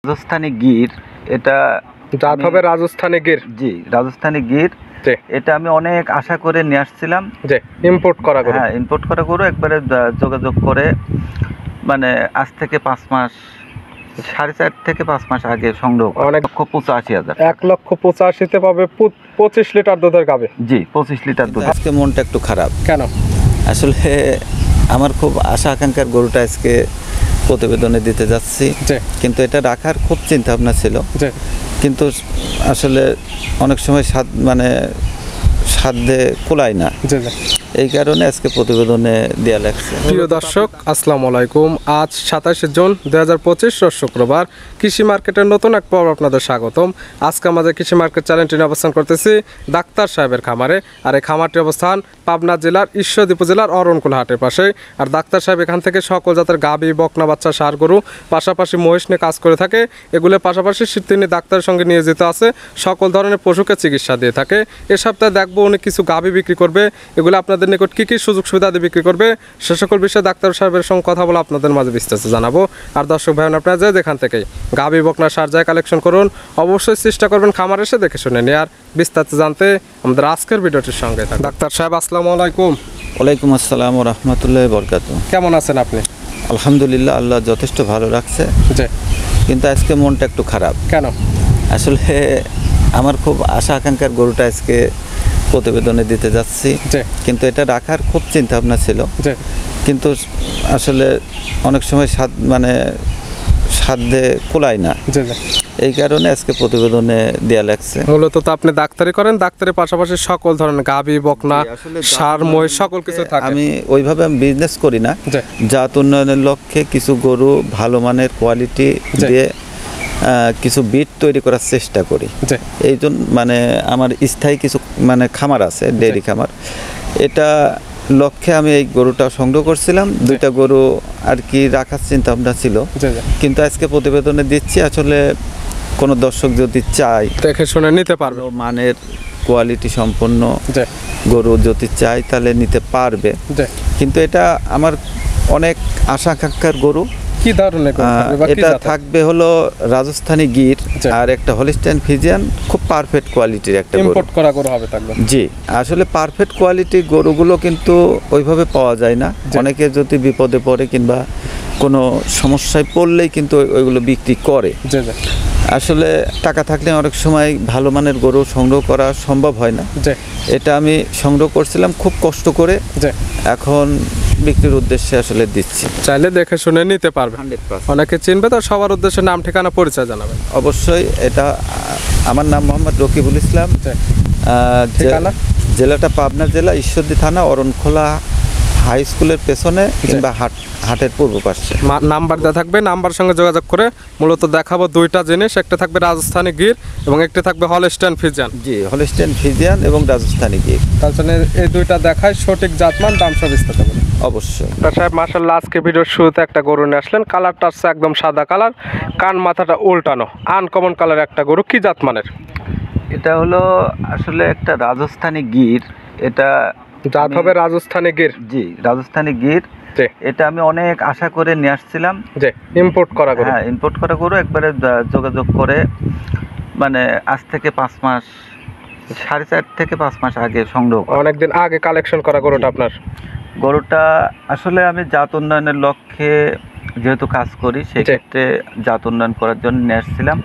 রাজস্থানী গির, এটা জাত হবে রাজস্থানী গির। জি, রাজস্থানী গির। এটা আমি অনেক আশা করে নিয়ে আসছিলাম, ইম্পোর্ট করা গরু। হ্যাঁ, ইম্পোর্ট করা গরু। একবারে যোগাযোগ করে মানে আজ থেকে 5 মাস, 4.5 থেকে 5 মাস আগে সংগ্রহ। অনেক 1,85,000, 1,85,000-তে পাবে 25 লিটার দুধের গাবে। জি, 25 লিটার দুধ। আজকে মনটা একটু খারাপ। কেন? আসলে আমার খুব আশা আকাঙ্ক্ষার গরুটা আজকে প্রতিবেদনে দিতে যাচ্ছি, কিন্তু এটা রাখার খুব চিন্তা ভাবনা ছিল, কিন্তু আসলে অনেক সময় সাধ্যে কুলায় না, এই কারণে আজকে প্রতিবেদনে দেয়া লাগছে। প্রিয় দর্শক, আসসালামু আলাইকুম। আজ 27 জুন 2025 রোজ শুক্রবার। কৃষি মার্কেটের নতুন এক পর্ব আপনাদের স্বাগতম। আজকে আমাদের কৃষি মার্কেট চ্যানেলটি অবস্থান করতেছি ডাক্তার সাহেবের খামারে। আর এই খামারটি অবস্থান পাবনা জেলার ঈশ্বরদী উপজেলার অরণকুল হাটের পাশে। আর ডাক্তার সাহেব এখান থেকে সকল জাতের গাভী, বকনা বাচ্চা, ষাঁড় গরু, পাশাপাশি মহিষ নিয়ে কাজ করে থাকে। এগুলোর পাশাপাশি তিনি ডাক্তারের সঙ্গে নিয়োজিত আছে, সকল ধরনের পশুকে চিকিৎসা দিয়ে থাকে। এ সপ্তাহে দেখবো উনি কিছু গাভী বিক্রি করবে, এগুলো আপনাদের নিকট কী কী সুযোগ সুবিধা দিয়ে বিক্রি করবে, সে সকল বিষয়ে ডাক্তার সাহেবের সঙ্গে কথা বলে আপনাদের মাঝে বিস্তারিত জানাবো। আর দর্শক ভাই, আপনারা যে যেখান থেকেই গাভী, বকনা, ষাঁড় যায় কালেকশন করুন, অবশ্যই চেষ্টা করবেন খামার এসে দেখে শুনে নিয়ে। আর বিস্তারিত জানতে আমাদের আজকের ভিডিওটির সঙ্গে থাকুন। ডাক্তার সাহেব, আসসালামু আলাইকুম। ওয়ালাইকুম আসসালাম ওয়া রাহমাতুল্লাহি ওয়া বারাকাতুহু। কেমন আছেন আপনি? আলহামদুলিল্লাহ, আল্লাহ যথেষ্ট ভালো রাখছে, কিন্তু আজকে মনটা একটু খারাপ। কেন? আসলে আমার খুব আশা আকাঙ্ক্ষার গরুটা আজকে প্রতিবেদনে দিতে যাচ্ছি, কিন্তু এটা রাখার খুব চিন্তা ভাবনা ছিল, কিন্তু আসলে অনেক সময় সাধ্যে কুলায় না, এই কারণে আজকে প্রতিবেদনে দেয়া লাগছে। মূলত তো আপনি ডাক্তারি করেন, ডাক্তারের পাশাপাশি সকল ধরনের গাভী, বকনা, ষাঁড়, মহিষ সকল কিছু থাকে। আমি ওইভাবে বিজনেস করি না, জাত উন্নয়নের লক্ষ্যে কিছু গরু ভালো মানের কোয়ালিটি দিয়ে কিছু বিট তৈরি করার চেষ্টা করি। এই জন্য আমার স্থায়ী কিছু খামার আছে, ডেয়ারি খামার। এটা লক্ষ্যে আমি এই গরুটা সংগ্রহ করছিলাম। দুইটা গরু আর কি রাখার চিন্তা ভাবনা ছিল, কিন্তু আজকে প্রতিবেদনে দিচ্ছি। আসলে কোনো দর্শক যদি চায় দেখে শুনে নিতে পারবে, মানের কোয়ালিটি সম্পন্ন গরু যদি চায় তাহলে নিতে পারবে, কিন্তু এটা আমার অনেক আশা আকাঙ্ক্ষার গরু। কি ধরনের? এটা থাকবে হলো রাজস্থানী গির আর একটা হলিস্টাইন ফ্রিজিয়ান, খুব পারফেক্ট কোয়ালিটির একটা গরু। ইম্পোর্ট করা গরু হবে থাকবে। জি, আসলে পারফেক্ট কোয়ালিটির গরুগুলো কিন্তু ওইভাবে পাওয়া যায় না। অনেকে যদি বিপদে পড়ে কিংবা কোনো সমস্যায় পড়লেই কিন্তু ওইগুলো বিক্রি করে। আসলে টাকা থাকলে অনেক সময় ভালো মানের গরু সংগ্রহ করা সম্ভব হয় না। এটা আমি সংগ্রহ করছিলাম খুব কষ্ট করে, এখন বিক্রির উদ্দেশ্যে আসলে দিচ্ছি। চাইলে দেখে শুনে নিতে পারবে, অনেকে চিনবে। তো সবার উদ্দেশ্যে নাম, ঠিকানা, পরিচয় জানাবেন। অবশ্যই। এটা আমার নাম মোহাম্মদ রকিবুল ইসলাম, জেলাটা পাবনা জেলা, ঈশ্বরদী থানা, অরণখোলা হাই স্কুলের পেছনে কিংবা হাটের পূর্ব পাশে। নাম্বার দেওয়া থাকবে, নাম্বার সঙ্গে যোগাযোগ করে মূলত দেখাবো দুইটা জিনিস। একটা থাকবে রাজস্থানী গির এবং একটা থাকবে হলিস্টাইন ফ্রিজিয়ান। জি, হলিস্টাইন ফ্রিজিয়ান এবং রাজস্থানী গির। তার জন্য এই দুইটা দেখায়, সঠিক জাতমান, দাম সব বিস্তারিত বলে। অবশ্যই। সাহেব, মাশাআল্লাহ, আজকে ভিডিওর শুরুতে একটা গরু নিয়ে আসলেন। কালারটা হচ্ছে একদম সাদা কালার, কান মাথাটা উল্টানো, আনকমন কালার একটা গরু। কি জাতমানের? এটা হলো আসলে একটা রাজস্থানী গির। এটা জাত হবে রাজস্থানী গির। জি, রাজস্থানী গির। এটা আমি অনেক আশা করে নিয়ে আসছিলাম, ইম্পোর্ট করা গরু। হ্যাঁ, ইম্পোর্ট করা গরু। একবারে যোগাযোগ করে আজ থেকে 5 মাস, 4.5 থেকে 5 মাস আগে সংগ্রহ। অনেকদিন আগে কালেকশন করা গরুটা আপনার? গরুটা আসলে আমি জাত উন্নয়নের লক্ষ্যে যেহেতু কাজ করি, সেক্ষেত্রে জাত উন্নয়ন করার জন্য নিয়ে আসছিলাম।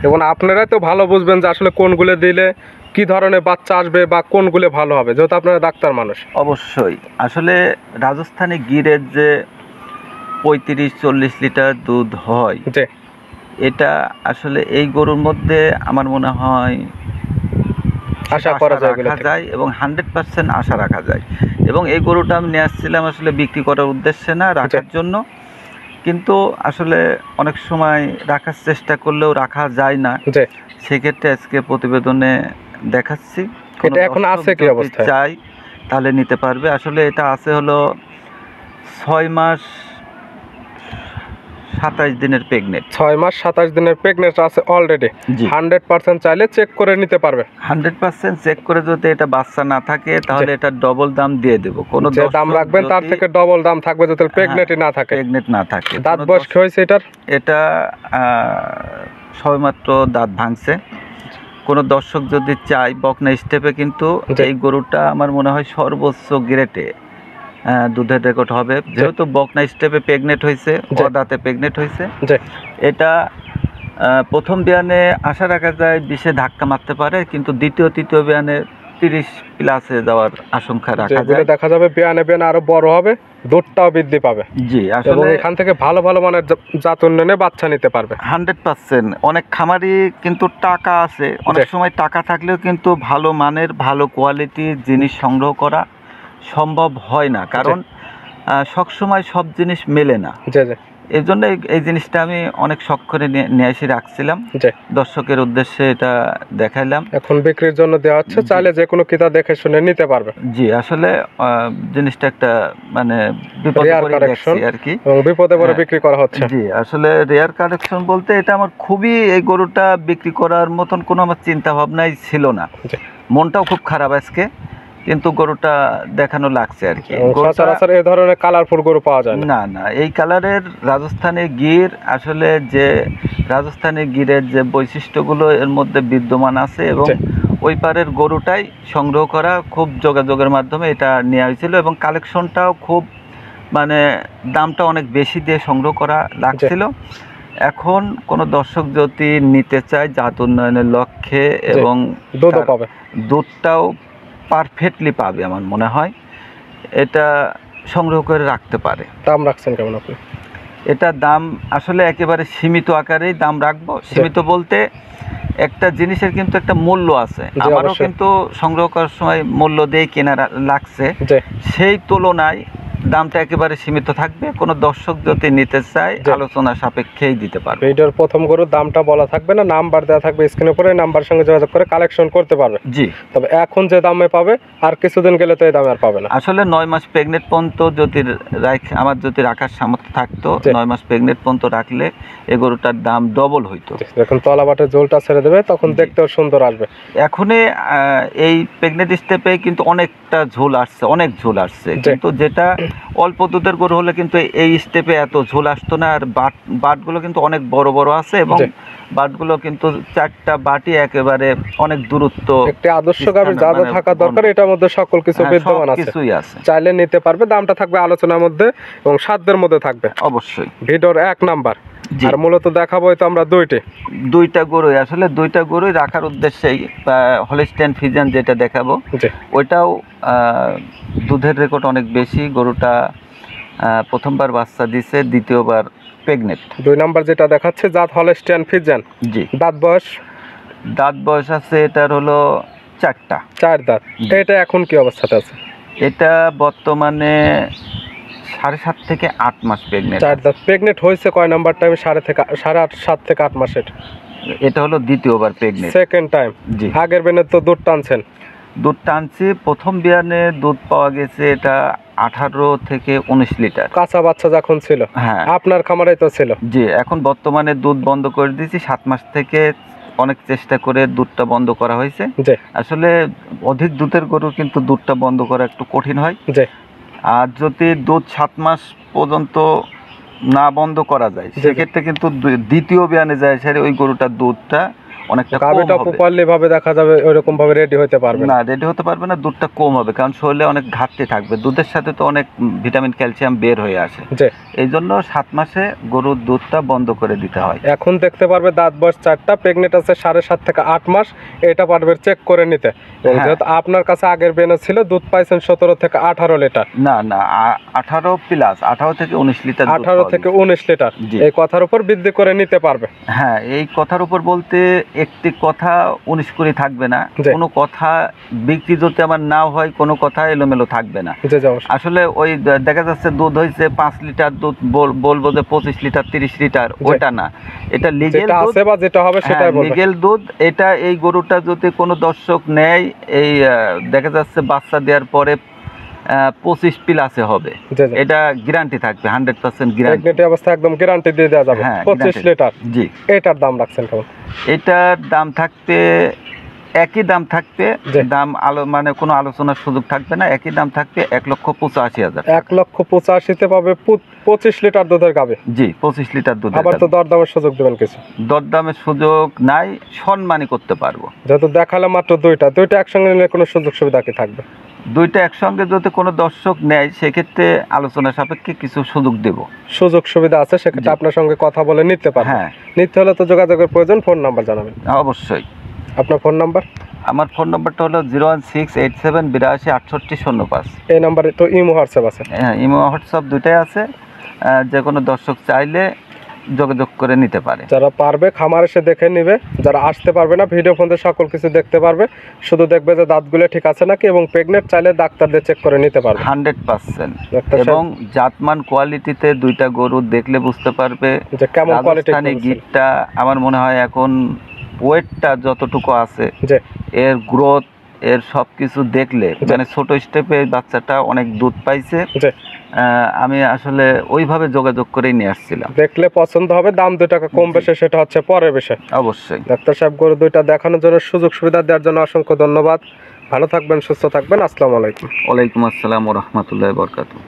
এবং আপনারাই তো ভালো বুঝবেন যে আসলে কোনগুলো দিলে কি ধরনের বাচ্চা আসবে বা কোনগুলো ভালো হবে, যেহেতু আপনারা ডাক্তার মানুষ। অবশ্যই। আসলে রাজস্থানী গিরের যে 35-40 লিটার দুধ হয়, এটা আসলে এই গরুর মধ্যে আমার মনে হয় আশা করা যায় এবং 100% আশা রাখা যায়। এবং এই গরুটা আমি নিয়ে আসছিলাম আসলে বিক্রি করার উদ্দেশ্যে না, রাখার জন্য। কিন্তু আসলে অনেক সময় রাখার চেষ্টা করলেও রাখা যায় না, সেক্ষেত্রে আজকে প্রতিবেদনে দেখাচ্ছি। এটা এখন আছে কি অবস্থায়? চাই তাহলে নিতে পারবে। আসলে এটা আছে হলো 6 মাস 27 দিনের প্রেগনেন্ট। 6 মাস 27 দিনের প্রেগনেন্ট আছে অলরেডি। 100% চাইলে চেক করে নিতে পারবে। 100% চেক করে যদি এটা বাচ্চা না থাকে তাহলে এটা ডবল দাম দিয়ে দেব। কোনো দাম রাখবেন তার থেকে ডবল দাম থাকবে যদি প্রেগনেন্ট না থাকে। প্রেগনেন্ট না থাকে। দাঁত বয়স কি হয়েছে এটার? এটা সবেমাত্র দাঁত ভাঙছে। কোনো দর্শক যদি চায় বকনা স্টেপে, কিন্তু এই গরুটা আমার মনে হয় সর্বোচ্চ গ্রেটে দুধের রেকর্ড হবে, যেহেতু বকনা স্টেপে প্রেগনেন্ট হয়েছে, দাঁতে প্রেগনেন্ট হয়েছে। এটা প্রথম বিয়ানে আশা রাখা যায় 20-এ ধাক্কা মারতে পারে, কিন্তু দ্বিতীয় তৃতীয় বিয়ানে 30+ যাওয়ার আশঙ্কা রাখা যায়। দেখা যাবে বিয়ানে বিয়ানে আরো বড় হবে, দুধটাও বৃদ্ধি পাবে। জি, আসলে এখান থেকে ভালো ভালো মানের জাত উন্নয়নে বাচ্চা নিতে পারবে 100%। অনেক খামারি কিন্তু টাকা আছে, অনেক সময় টাকা থাকলেও কিন্তু ভালো মানের ভালো কোয়ালিটির জিনিস সংগ্রহ করা সম্ভব হয় না, কারণ সবসময় সব জিনিস মেলে না। এই জন্য এই জিনিসটা আমি অনেক শখ করে নিয়ে এসে রাখছিলাম, দর্শকের উদ্দেশ্যে এটা দেখাইলাম। এখন বিক্রির জন্য দেওয়া হচ্ছে, চাইলে যে কোনো ক্রেতা দেখে শুনে নিতে পারবে। জি, আসলে জিনিসটা একটা মানে বিপদে পড়ে গেছে আর কি, এবং বিপদে পড়ে বিক্রি করা হচ্ছে। জি, আসলে রেয়ার কালেকশন বলতে এটা আমার খুবই, এই গরুটা বিক্রি করার মতন কোনো আমার চিন্তা ভাবনাই ছিল না। মনটাও খুব খারাপ আজকে, কিন্তু গরুটা দেখানো লাগছে আর কি। সচরাচর এই ধরনের কালারফুল গরু পাওয়া যায় না, না এই কালারের রাজস্থানি গির, আসলে যে রাজস্থানি গিরের যে বৈশিষ্ট্যগুলো এর মধ্যে বিদ্যমান আছে, এবং ওই পারের গরুটাই সংগ্রহ করা, খুব যোগাযোগের মাধ্যমে এটা নেওয়া হয়েছিল, এবং কালেকশনটাও খুব মানে দামটা অনেক বেশি দিয়ে সংগ্রহ করা লাগছিল। এখন কোনো দর্শক যদি নিতে চায় জাত উন্নয়নের লক্ষ্যে, এবং দুধটাও পারফেক্টলি পাবে, আমার মনে হয় এটা সংগ্রহ করে রাখতে পারে। দাম রাখছেন কেমন আপনি? এটা দাম আসলে একেবারে সীমিত আকারেই দাম রাখবো। সীমিত বলতে একটা জিনিসের কিন্তু একটা মূল্য আছে, আমারও কিন্তু সংগ্রহ করার সময় মূল্য দিয়ে কেনা লাগছে, সেই তুলনায় দামটা একেবারে সীমিত থাকবে। কোনো দর্শক যদি নিতে চায় আলোচনা সাপেক্ষেই দিতে পারবে। ভিডিওর প্রথম গরুর দামটা বলা থাকবে না, নাম্বার দেওয়া থাকবে স্ক্রিনের উপরে, নাম্বার সঙ্গে যোগাযোগ করে কালেকশন করতে পারবে। জি, তবে এখন যে দামে পাবে আর কিছুদিন গেলে তো এই দামে আর পাবে না। আসলে 9 মাস প্রেগনেন্ট পর্যন্ত যদি আমার যদি রাখার সামর্থ্য থাকতো, 9 মাস প্রেগনেন্ট পর্যন্ত রাখলে এই গরুটার দাম ডবল হইতো। যখন তলা বাটের ঝোলটা ছেড়ে দেবে তখন দেখতেও সুন্দর আসবে। এখনই এই প্রেগনেন্ট স্টেপে কিন্তু অনেকটা ঝোল আসছে, অনেক ঝোল আসছে, কিন্তু যেটা অল্প দুধের গরু হলে কিন্তু এই স্টেপে এত ঝোল আসতো না। আর বাটগুলো কিন্তু অনেক বড় বড় আছে, এবং বাটগুলো কিন্তু 4টা বাটি একেবারে অনেক দূরত্ব। একটি আদর্শ গাভীর যা যা থাকা দরকার এটার মধ্যে সকল কিছু বিদ্যমান আছে, কিছুই আছে। চাইলে নিতে পারবে। দামটা থাকবে আলোচনার মধ্যে এবং সাধ্যের মধ্যে থাকবে অবশ্যই। ভিডিওর 1 নাম্বার। আর মূলত দেখাবো তো আমরা দুইটা গরু, আসলে দুইটা গরুই রাখার উদ্দেশ্যেই হলিস্টাইন ফ্রিজিয়ান যেটা দেখাবো, ওইটাও দুধের রেকর্ড অনেক বেশি। গরুটা প্রথমবার বাচ্চা দিছে, দ্বিতীয়বার প্রেগনেন্ট। 2 নাম্বার যেটা দেখাচ্ছে জাত হলিস্টাইন ফ্রিজিয়ান। জি, দাঁত বয়স আছে এটার হলো 4 দাঁত। এটা এখন কি অবস্থাতে আছে? এটা বর্তমানে 7.5 থেকে 8 মাস প্রেগনেন্ট। 4 দাঁত প্রেগনেন্ট হয়েছে কয় নাম্বার টাইমে? 7.5 থেকে 8 মাসের। এটা হলো দ্বিতীয়বার প্রেগনেন্ট, সেকেন্ড টাইম। জি, আগের বেনে তো দুধ টানছেন? দুধ টানছি, প্রথম বিয়ানে দুধ পাওয়া গেছে এটা 18 থেকে 19 লিটার। কাঁচা বাচ্চা যখন ছিল, হ্যাঁ আপনার খামারেই তো ছিল। জি, এখন বর্তমানে দুধ বন্ধ করে দিয়েছি। 7 মাস থেকে অনেক চেষ্টা করে দুধটা বন্ধ করা হয়েছে। আসলে অধিক দুধের গরু কিন্তু দুধটা বন্ধ করা একটু কঠিন হয়। আর যদি দুধ 7 মাস পর্যন্ত না বন্ধ করা যায়, সেক্ষেত্রে কিন্তু দ্বিতীয় বিয়ানে যায় সেরে ওই গরুটার দুধটা অনেকটা প্রপারলি ভাবে দেখা যাবে, ওইরকম ভাবে রেডি হতে পারবে না, দুধটা কম হবে, কারণ শরীরে অনেক ঘাটতি থাকবে। দুধের সাথে তো অনেক ভিটামিন ক্যালসিয়াম বের হয়ে আসে, এই জন্য 7 মাসে গরুর দুধটা বন্ধ করে দিতে হয়। এখন দেখতে পারবে দাঁত বয়স 4টা, প্রেগনেন্ট আছে 7.5 থেকে 8 মাস, এটা পারবে চেক করে নিতে। যেহেতু আপনার কাছে আগের বেনে ছিল, দুধ পাইছেন 17 থেকে 18 লিটার। না, 18 থেকে 19 লিটার। 18 থেকে 19 লিটার, এই কথার উপর বৃদ্ধি করে নিতে পারবে। হ্যাঁ, এই কথার উপর বলতে একটি কথা 19 করে থাকবে না, কোনো কথা বিক্রি যদি আমার নাও হয় কোনো কথা এলোমেলো থাকবে না। আসলে ওই দেখা যাচ্ছে দুধ হয়েছে 5 লিটার, দুধ বলবো যে 25 লিটার 30 লিটার, ওটা না, এটা লিগ্যাল দুধ বা যেটা হবে সেটাই বলবো, লিগ্যাল দুধ। এটা এই গরুটা যদি কোনো দর্শক নেয়, এই দেখা যাচ্ছে বাচ্চা দেওয়ার পরে 25+ হবে, এটা গ্যারান্টি থাকবে, 100% গ্যারান্টি অবস্থা, একদম গ্যারান্টি দিয়ে দেওয়া যাবে। 25 লিটার। জি, এটার দাম রাখছেন কেমন? এটার দাম থাকবে একই দাম থাকবে, জি। দাম মানে কোনো আলোচনার সুযোগ থাকবে না, একই দাম থাকবে 1,85,000। 1,85,000-তে পাবে 25 লিটার দুধের গাবে। জি, 25 লিটার দুধ। আবার তো দরদামের সুযোগ দেবেন কিছু? দরদামের সুযোগ নাই, সম্মানই করতে পারবো। যেহেতু দেখালে মাত্র দুইটা একসঙ্গে নিলে কোনো সুযোগ সুবিধা কি থাকবে? দুইটা একসঙ্গে যদি কোনো দর্শক নেয় সেক্ষেত্রে আলোচনা সাপেক্ষে কিছু সুযোগ দেব। সুযোগ সুবিধা আছে, সেক্ষেত্রে জি। আপনার সঙ্গে কথা বলে নিতে পারবেন। হ্যাঁ, নিতে হলে তো যোগাযোগের প্রয়োজন, ফোন নাম্বার জানাবেন। অবশ্যই। আপনার ফোন নাম্বার? আমার ফোন নাম্বারটা হলো 01687828005। এই নাম্বারে তো ইমো হোয়াটসঅ্যাপ আছে? হ্যাঁ, ইমো হোয়াটসঅ্যাপ দুটাই আছে। যে কোনো দর্শক চাইলে যোগাযোগ করে নিতে পারে। যারা পারবে খামার এসে দেখে নেবে, যারা আসতে পারবে না ভিডিও ফোনে সকল কিছু দেখতে পারবে, শুধু দেখবে যে দাঁতগুলো ঠিক আছে নাকি, এবং প্রেগনেন্ট চাইলে ডাক্তারদের চেক করে নিতে পারবে 100%। ডাক্তার এবং জাতমান কোয়ালিটিতে দুইটা গরু দেখলে বুঝতে পারবে যে কেমন কোয়ালিটি। রাজস্থানি গিরটা আমার মনে হয় এখন ওয়েটটা যতটুকু আছে, যে এর গ্রোথ, এর সব কিছু দেখলে মানে ছোট স্টেপে বাচ্চাটা অনেক দুধ পাইছে। যে আমি আসলে ওইভাবে যোগাযোগ করেই নিয়ে আসছিলাম। দেখলে পছন্দ হবে, দাম 2 টাকা কম বেশি সেটা হচ্ছে পরের বিষয়। অবশ্যই। ডাক্তার সাহেব গরু দুইটা দেখানোর জন্য, সুযোগ সুবিধা দেওয়ার জন্য অসংখ্য ধন্যবাদ। ভালো থাকবেন, সুস্থ থাকবেন। আসসালামু আলাইকুম। ওয়ালাইকুম আসসালাম ওয়া রাহমাতুল্লাহি ওয়া বারাকাতুহু।